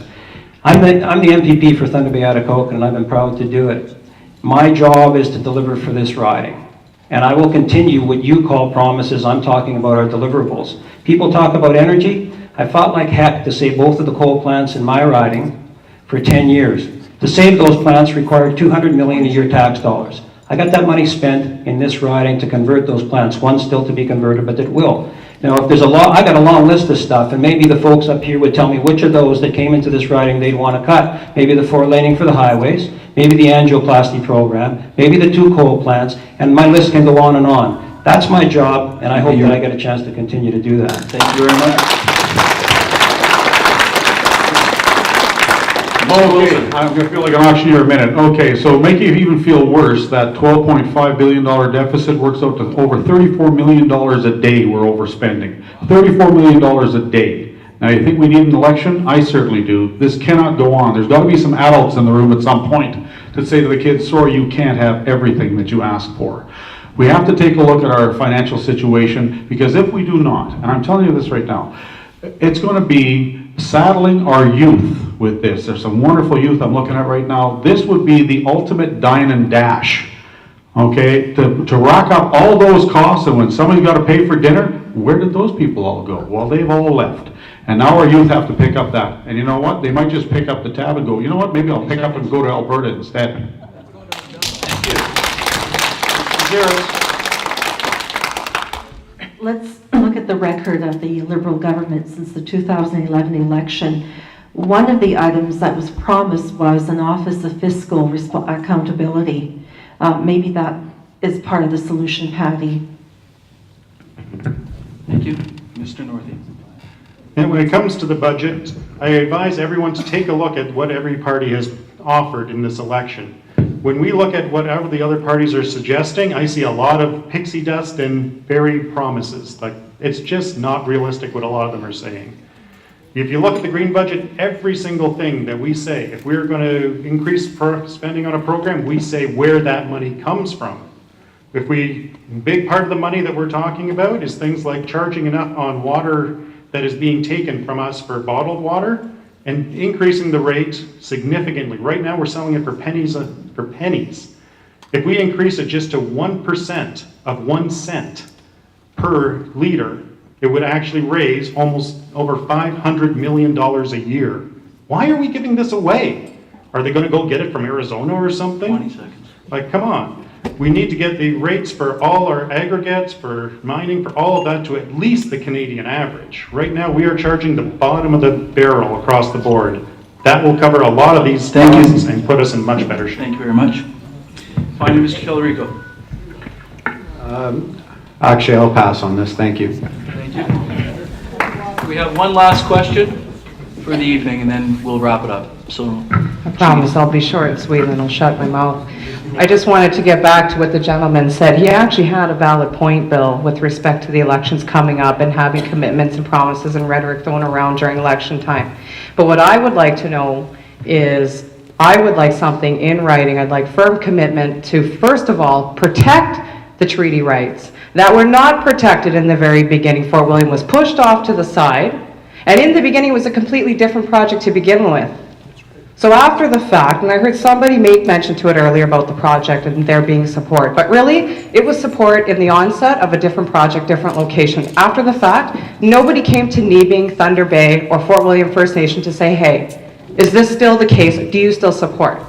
I'm the MPP for Thunder Bay Atikokan, and I've been proud to do it. My job is to deliver for this riding. And I will continue what you call promises. I'm talking about our deliverables. People talk about energy. I fought like heck to save both of the coal plants in my riding for 10 years. To save those plants required $200 million a year tax dollars. I got that money spent in this riding to convert those plants. One still to be converted, but it will. Now, if there's I got a long list of stuff, and maybe the folks up here would tell me which of those that came into this riding they'd want to cut. Maybe the 4-laning for the highways, maybe the angioplasty program, maybe the 2 coal plants, and my list can go on and on. That's my job, and I hope that I get a chance to continue to do that. Thank you very much. Okay, I'm going to feel like I'm auctioning you a minute. Okay, so make it even feel worse, that $12.5 billion deficit works out to over $34 million a day we're overspending. $34 million a day. Now, you think we need an election? I certainly do. This cannot go on. There's got to be some adults in the room at some point to say to the kids, sorry, you can't have everything that you ask for. We have to take a look at our financial situation, because if we do not, and I'm telling you this right now, it's going to be saddling our youth with this. There's some wonderful youth I'm looking at right now. This would be the ultimate dine and dash, okay? To rack up all those costs, and when somebody's got to pay for dinner, where did those people all go? Well, they've all left. And now our youth have to pick up that. And you know what? They might just pick up the tab and go, you know what? Maybe I'll pick up and go to Alberta instead. Let's look at the record of the Liberal government since the 2011 election. One of the items that was promised was an Office of Fiscal Accountability. Maybe that is part of the solution, Patty. Thank you. Mr. Northey. And when it comes to the budget, I advise everyone to take a look at what every party has offered in this election. When we look at whatever the other parties are suggesting, I see a lot of pixie dust and varied promises. Like, it's just not realistic what a lot of them are saying. If you look at the green budget, every single thing that we say, if we're going to increase spending on a program, we say where that money comes from. Big part of the money that we're talking about is things like charging enough on water that is being taken from us for bottled water and increasing the rate significantly. Right now we're selling it for pennies. If we increase it just to 1% of 1 cent per liter, it would actually raise almost over $500 million a year. Why are we giving this away? Are they going to go get it from Arizona or something? 20 seconds. Like, come on. We need to get the rates for all our aggregates, for mining, for all of that to at least the Canadian average. Right now, we are charging the bottom of the barrel across the board. That will cover a lot of these costs and put us in much better shape. Thank you very much. Finally, Mr. Calorico. Actually, I'll pass on this. Thank you. Thank you. We have one last question for the evening, and then we'll wrap it up. So, I promise I'll be short and sweet, and then I'll shut my mouth. I just wanted to get back to what the gentleman said. He actually had a valid point, Bill, with respect to the elections coming up and having commitments and promises and rhetoric thrown around during election time. But what I would like to know is, I would like something in writing. I'd like firm commitment to, first of all, protect the treaty rights that were not protected in the very beginning. Fort William was pushed off to the side, and in the beginning it was a completely different project to begin with. So after the fact, and I heard somebody make mention to it earlier about the project and there being support, but really it was support in the onset of a different project, different location. After the fact, nobody came to Nebing, Thunder Bay, or Fort William First Nation to say, hey, is this still the case? Do you still support?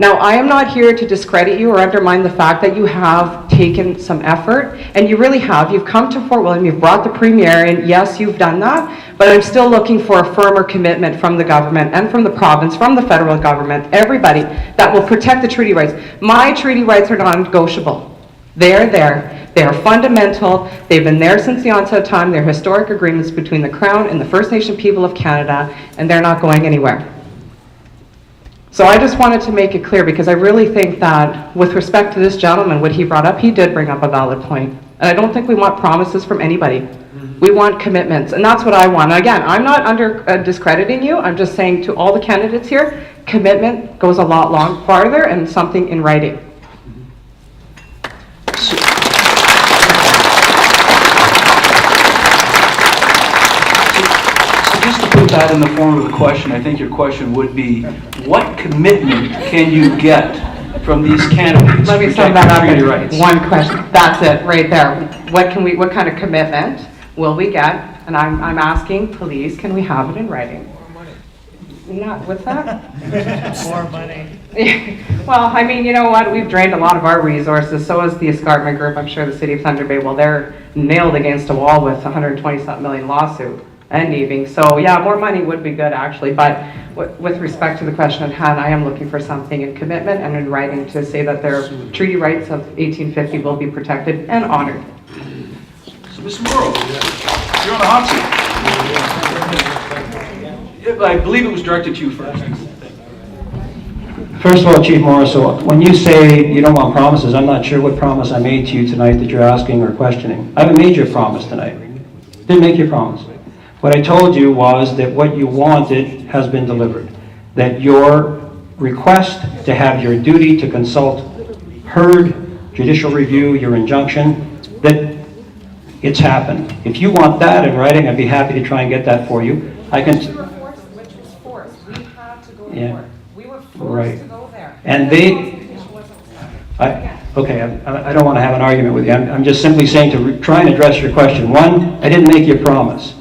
Now, I am not here to discredit you or undermine the fact that you have taken some effort, and you really have. You've come to Fort William, you've brought the Premier in, yes, you've done that, but I'm still looking for a firmer commitment from the government and from the province, from the federal government, everybody, that will protect the treaty rights. My treaty rights are non-negotiable. They're there. They are fundamental. They've been there since the onset of time. They're historic agreements between the Crown and the First Nation people of Canada, and they're not going anywhere. So I just wanted to make it clear, because I really think that with respect to this gentleman, what he brought up, he did bring up a valid point. And I don't think we want promises from anybody. We want commitments, and that's what I want. And again, I'm not discrediting you. I'm just saying to all the candidates here, commitment goes a lot farther, and something in writing. So just to put that in the form of a question, I think your question would be, what commitment can you get from these candidates? Let me to sum protect that up treaty in rights? one question. That's it, right there. What kind of commitment will we get? And I'm asking, please, can we have it in writing? Not, what's that? More money. Well, I mean, you know what? We've drained a lot of our resources. So has the escarpment group. I'm sure the city of Thunder Bay, well, they're nailed against a wall with a $120-something million lawsuit and needing. So yeah, more money would be good actually. But with respect to the question at hand, I am looking for something in commitment and in writing to say that their treaty rights of 1850 will be protected and honored. So Mr. Morrow, you're on the hot seat. Yeah, I believe it was directed to you first. First of all, Chief Morris, so when you say you don't want promises, I'm not sure what promise I made to you tonight that you're asking or questioning. I haven't made you a promise tonight. Didn't make you a promise. What I told you was that what you wanted has been delivered. That your request to have your duty to consult heard, judicial review, your injunction, that it's happened. If you want that in writing, I'd be happy to try and get that for you. I can. Which was forced. We had to go to Yeah. court. We were forced Right. to go there. And okay, I don't want to have an argument with you. I'm just simply saying to try and address your question. One, I didn't make you a promise.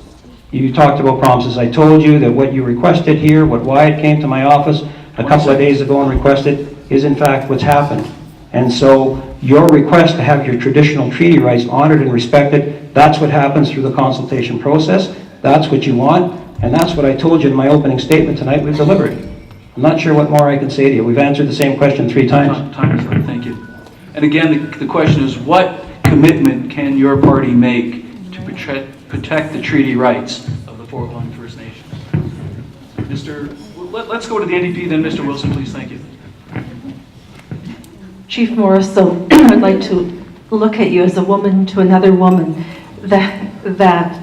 You talked about promises. I told you that what you requested here, what Wyatt came to my office a couple of days ago and requested, is in fact what's happened. And so your request to have your traditional treaty rights honored and respected, that's what happens through the consultation process. That's what you want, and that's what I told you in my opening statement tonight. We've delivered. I'm not sure what more I can say to you. We've answered the same question 3 times. Time is up, thank you. And again, the question is, what commitment can your party make to protect the treaty rights of the Fort William First Nations? Let's go to the NDP then. Mr. Wilson, please. Thank you. Chief Morris, so I'd like to look at you as a woman to another woman, that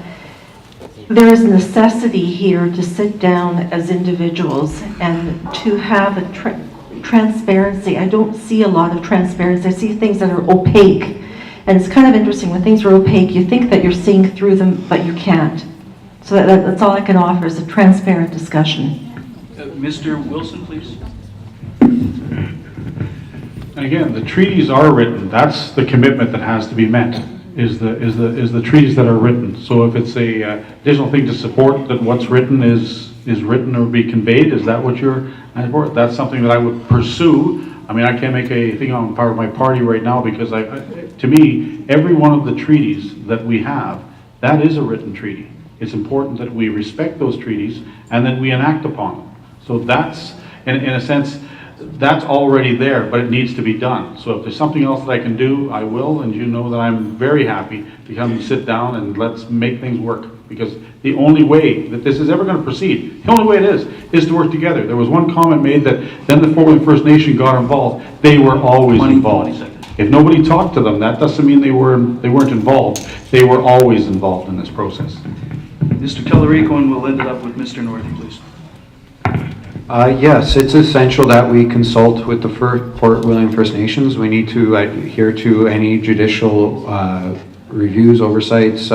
there is necessity here to sit down as individuals and to have a transparency. I don't see a lot of transparency. I see things that are opaque. And it's kind of interesting, when things are opaque, you think that you're seeing through them, but you can't. So that's all I can offer, is a transparent discussion. Mr. Wilson, please. And again, the treaties are written. That's the commitment that has to be met, is the treaties that are written. So if it's a additional thing to support that what's written is written or be conveyed, is that what you're asking for? That's something that I would pursue. I mean, I can't make a thing on part of my party right now, because to me, every one of the treaties that we have, that is a written treaty. It's important that we respect those treaties and that we enact upon them. So that's, in a sense, that's already there, but it needs to be done. So if there's something else that I can do, I will, and you know that I'm very happy to come and sit down and let's make things work. Because the only way that this is ever going to proceed, the only way it is to work together. There was one comment made that then the Fort William First Nation got involved. They were always involved. If nobody talked to them, that doesn't mean they weren't involved. They were always involved in this process. Mr. Tellerico, and we'll end it up with Mr. Northey, please. Yes, it's essential that we consult with the Fort William First Nations. We need to adhere to any judicial reviews, oversights,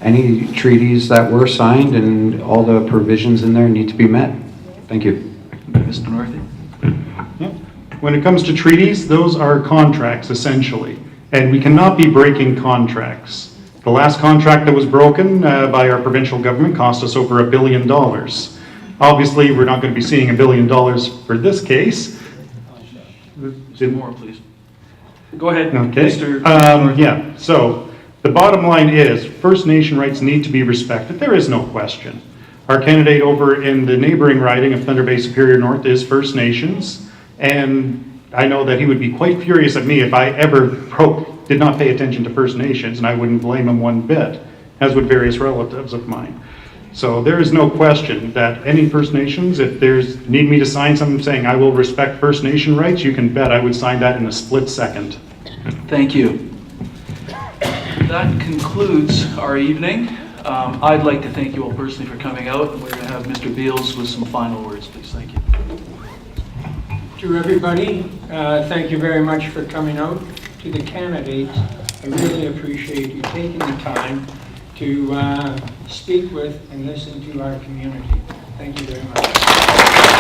any treaties that were signed, and all the provisions in there need to be met. Thank you. Mr. Northey. Yeah. When it comes to treaties, those are contracts essentially, and we cannot be breaking contracts. The last contract that was broken by our provincial government cost us over $1 billion. Obviously, we're not going to be seeing $1 billion for this case. More, please. Go ahead, Okay. Mr. Yeah, so the bottom line is First Nation rights need to be respected. There is no question. Our candidate over in the neighboring riding of Thunder Bay Superior North is First Nations, and I know that he would be quite furious at me if I ever did not pay attention to First Nations, and I wouldn't blame him one bit, as would various relatives of mine. So there is no question that any First Nations, if need me to sign something saying I will respect First Nation rights, you can bet I would sign that in a split second. Thank you. That concludes our evening. I'd like to thank you all personally for coming out, and we're going to have Mr. Beals with some final words, please. Thank you. To everybody, thank you very much for coming out. To the candidates, I really appreciate you taking the time to speak with and listen to our community. Thank you very much.